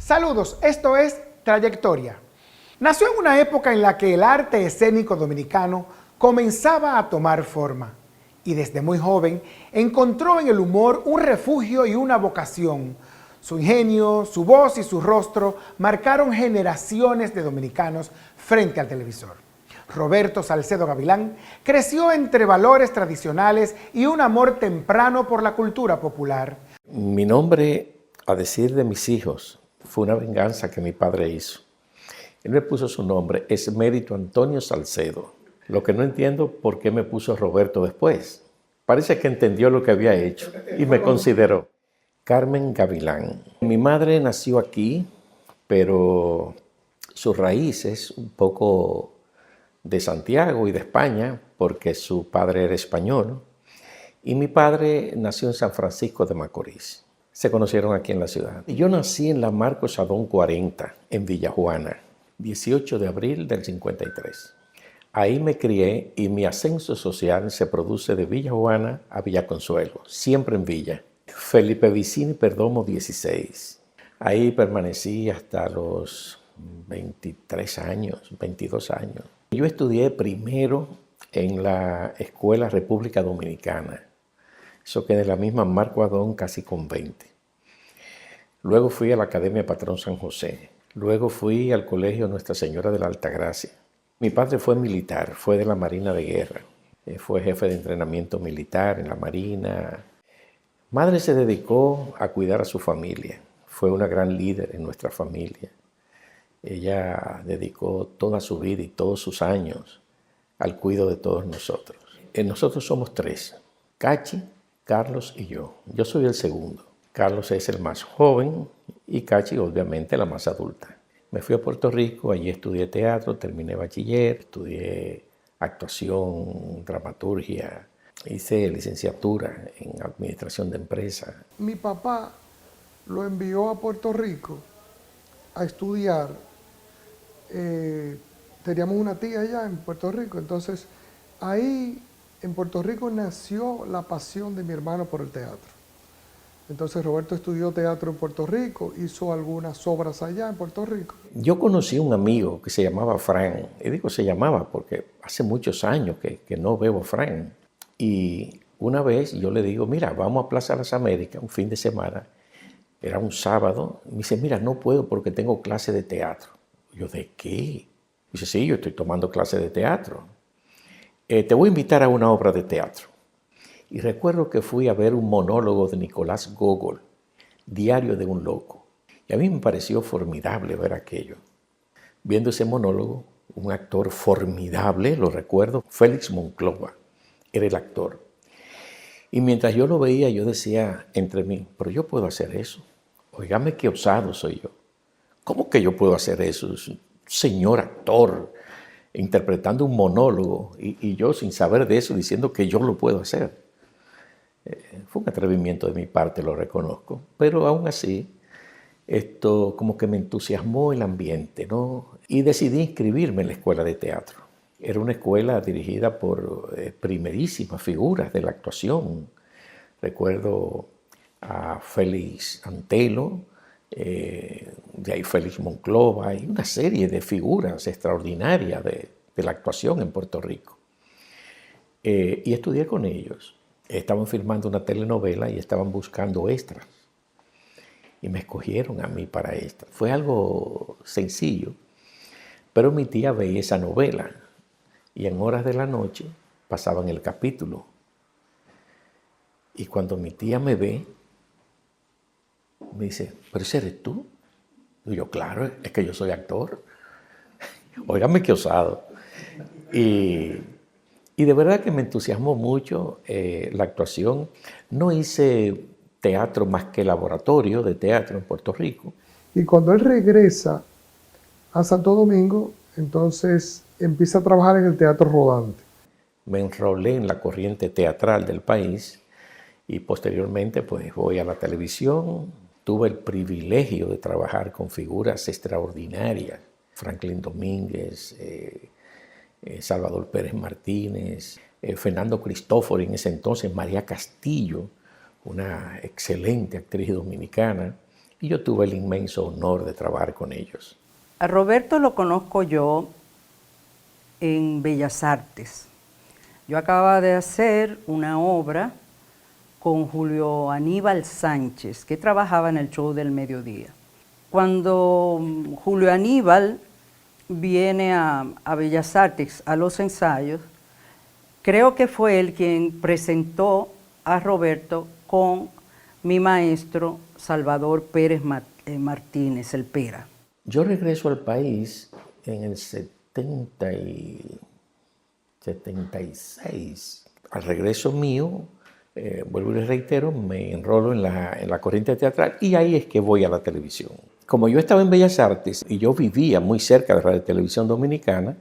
Saludos, esto es Trayectoria. Nació en una época en la que el arte escénico dominicano comenzaba a tomar forma y desde muy joven encontró en el humor un refugio y una vocación. Su ingenio, su voz y su rostro marcaron generaciones de dominicanos frente al televisor. Roberto Salcedo Gavilán creció entre valores tradicionales y un amor temprano por la cultura popular. Mi nombre, a decir de mis hijos, fue una venganza que mi padre hizo. Él me puso su nombre, Esmérito Antonio Salcedo. Lo que no entiendo por qué me puso Roberto después. Parece que entendió lo que había hecho y me consideró. Carmen Gavilán. Mi madre nació aquí, pero sus raíces un poco de Santiago y de España, porque su padre era español, y mi padre nació en San Francisco de Macorís. Se conocieron aquí en la ciudad. Y yo nací en la Marcos Adón 40, en Villajuana, 18 de abril del 53. Ahí me crié y mi ascenso social se produce de Villajuana a Villaconsuelo, siempre en Villa. Felipe Vicini Perdomo 16. Ahí permanecí hasta los 23 años, 22 años. Yo estudié primero en la Escuela República Dominicana. Eso queda en la misma Marco Adón, casi con 20. Luego fui a la Academia Patrón San José. Luego fui al Colegio Nuestra Señora de la Altagracia. Mi padre fue militar, fue de la Marina de Guerra. Fue jefe de entrenamiento militar en la Marina. Madre se dedicó a cuidar a su familia. Fue una gran líder en nuestra familia. Ella dedicó toda su vida y todos sus años al cuidado de todos nosotros. Nosotros somos tres, Cachi, Carlos y yo. Yo soy el segundo. Carlos es el más joven y Cachi obviamente la más adulta. Me fui a Puerto Rico, allí estudié teatro, terminé bachiller, estudié actuación, dramaturgia, hice licenciatura en administración de empresas. Mi papá lo envió a Puerto Rico a estudiar. Teníamos una tía allá en Puerto Rico, entonces ahí en Puerto Rico nació la pasión de mi hermano por el teatro. Entonces Roberto estudió teatro en Puerto Rico, hizo algunas obras allá en Puerto Rico. Yo conocí a un amigo que se llamaba Fran, y digo se llamaba porque hace muchos años que no veo a Fran. Y una vez yo le digo, mira, vamos a Plaza Las Américas un fin de semana, era un sábado, y me dice, mira, no puedo porque tengo clase de teatro. Yo, ¿de qué? Dice, sí, yo estoy tomando clase de teatro. Te voy a invitar a una obra de teatro. Y recuerdo que fui a ver un monólogo de Nicolás Gogol, Diario de un loco. Y a mí me pareció formidable ver aquello. Viendo ese monólogo, un actor formidable, lo recuerdo, Félix Monclova, era el actor. Y mientras yo lo veía, yo decía entre mí, pero yo puedo hacer eso. Óigame qué osado soy yo. ¿Cómo que yo puedo hacer eso? Es un señor actor interpretando un monólogo y yo sin saber de eso diciendo que yo lo puedo hacer. Fue un atrevimiento de mi parte, lo reconozco, pero aún así esto como que me entusiasmó el ambiente, ¿no? Y decidí inscribirme en la escuela de teatro. Era una escuela dirigida por primerísimas figuras de la actuación. Recuerdo a Félix Antelo, de ahí Félix Monclova, y una serie de figuras extraordinarias de la actuación en Puerto Rico. Y estudié con ellos. Estaban filmando una telenovela y estaban buscando extras. Y me escogieron a mí para extras. Fue algo sencillo, pero mi tía veía esa novela y en horas de la noche pasaban el capítulo. Y cuando mi tía me ve, me dice, ¿pero ese eres tú? Y yo, claro, es que yo soy actor. Óigame qué osado. Y de verdad que me entusiasmó mucho la actuación. No hice teatro más que laboratorio de teatro en Puerto Rico. Y cuando él regresa a Santo Domingo, entonces empieza a trabajar en el teatro rodante. Me enrolé en la corriente teatral del país y posteriormente pues voy a la televisión. Tuve el privilegio de trabajar con figuras extraordinarias. Franklin Domínguez, Salvador Pérez Martínez, Fernando Cristóforo en ese entonces, María Castillo, una excelente actriz dominicana, y yo tuve el inmenso honor de trabajar con ellos. A Roberto lo conozco yo en Bellas Artes. Yo acababa de hacer una obra con Julio Aníbal Sánchez, que trabajaba en el show del mediodía. Cuando Julio Aníbal viene a Bellas Artes, a los ensayos, creo que fue él quien presentó a Roberto con mi maestro Salvador Pérez Martínez, el Pera. Yo regreso al país en el 76. Al regreso mío, vuelvo y les reitero, me enrolo en la corriente teatral y ahí es que voy a la televisión. Como yo estaba en Bellas Artes y yo vivía muy cerca de Radio Televisión Dominicana,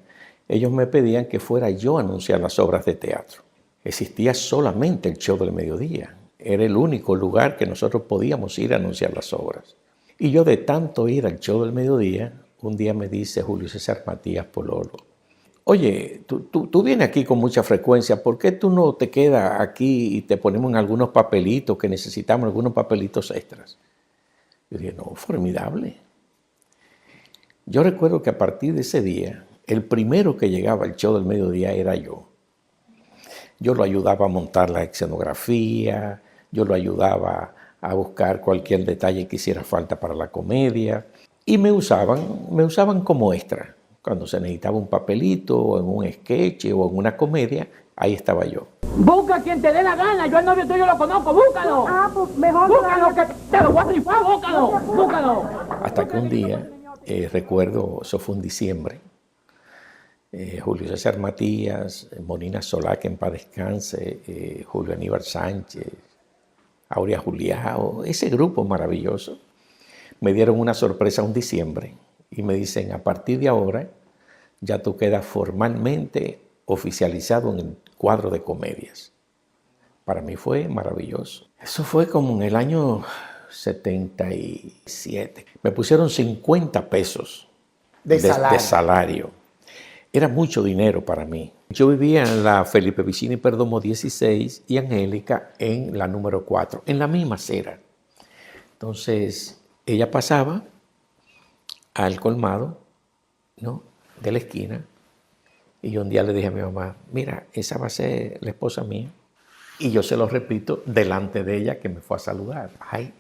ellos me pedían que fuera yo a anunciar las obras de teatro. Existía solamente el show del mediodía. Era el único lugar que nosotros podíamos ir a anunciar las obras. Y yo de tanto ir al show del mediodía, un día me dice Julio César Matías Pololo: oye, tú vienes aquí con mucha frecuencia, ¿por qué tú no te quedas aquí y te ponemos en algunos papelitos que necesitamos, algunos papelitos extras? Yo dije, no, formidable. Yo recuerdo que a partir de ese día, el primero que llegaba al show del mediodía era yo. Yo lo ayudaba a montar la escenografía, yo lo ayudaba a buscar cualquier detalle que hiciera falta para la comedia y me usaban como extra. Cuando se necesitaba un papelito o en un sketch o en una comedia, ahí estaba yo. Busca quien te dé la gana, yo al novio tuyo lo conozco, búscalo. Ah, pues mejor. Búscalo, que te lo voy a rifar, búscalo. Hasta que un día, recuerdo, eso fue en diciembre, Julio César Matías, Monina Solá, que en paz descanse, Julio Aníbal Sánchez, Aurea Juliao, ese grupo maravilloso, me dieron una sorpresa un diciembre y me dicen, a partir de ahora ya tú quedas formalmente oficializado en el cuadro de comedias. Para mí fue maravilloso. Eso fue como en el año 77. Me pusieron 50 pesos de salario. Era mucho dinero para mí. Yo vivía en la Felipe Vicini Perdomo 16 y Angélica en la número 4, en la misma acera. Entonces, ella pasaba al colmado, ¿no?, de la esquina, y yo un día le dije a mi mamá, mira, esa va a ser la esposa mía. Y yo se lo repito delante de ella, que me fue a saludar. Ay,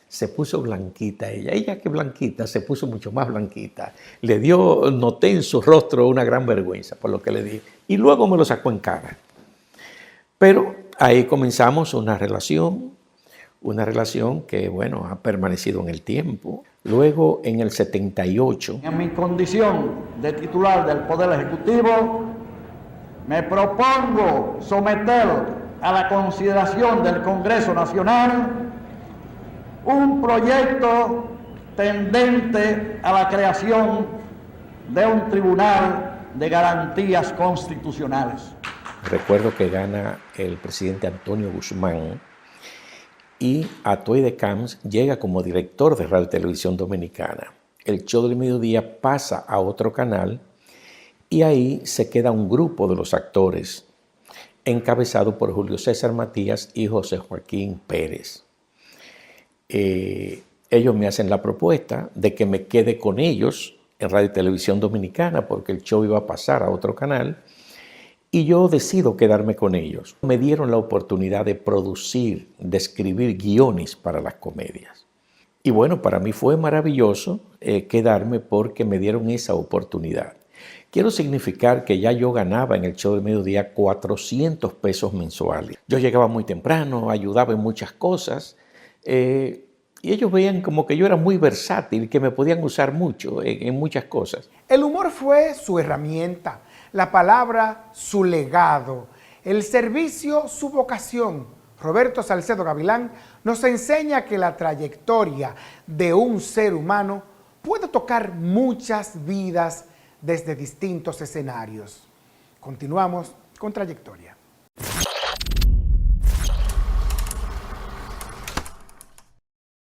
se puso blanquita ella. Ella que blanquita, se puso mucho más blanquita. Noté en su rostro una gran vergüenza por lo que le dije. Y luego me lo sacó en cara. Pero ahí comenzamos una relación que, bueno, ha permanecido en el tiempo. Luego, en el 78... En mi condición de titular del Poder Ejecutivo, me propongo someter a la consideración del Congreso Nacional un proyecto tendente a la creación de un tribunal de garantías constitucionales. Recuerdo que gana el presidente Antonio Guzmán y Atoide Camps llega como director de Radio Televisión Dominicana. El show del mediodía pasa a otro canal y ahí se queda un grupo de los actores encabezado por Julio César Matías y José Joaquín Pérez. Ellos me hacen la propuesta de que me quede con ellos en Radio Televisión Dominicana porque el show iba a pasar a otro canal y yo decido quedarme con ellos. Me dieron la oportunidad de producir, de escribir guiones para las comedias. Y bueno, para mí fue maravilloso quedarme porque me dieron esa oportunidad. Quiero significar que ya yo ganaba en el show del mediodía 400 pesos mensuales. Yo llegaba muy temprano, ayudaba en muchas cosas. Y ellos veían como que yo era muy versátil, que me podían usar mucho en muchas cosas. El humor fue su herramienta, la palabra su legado, el servicio su vocación. Roberto Salcedo Gavilán nos enseña que la trayectoria de un ser humano puede tocar muchas vidas desde distintos escenarios. Continuamos con Trayectoria.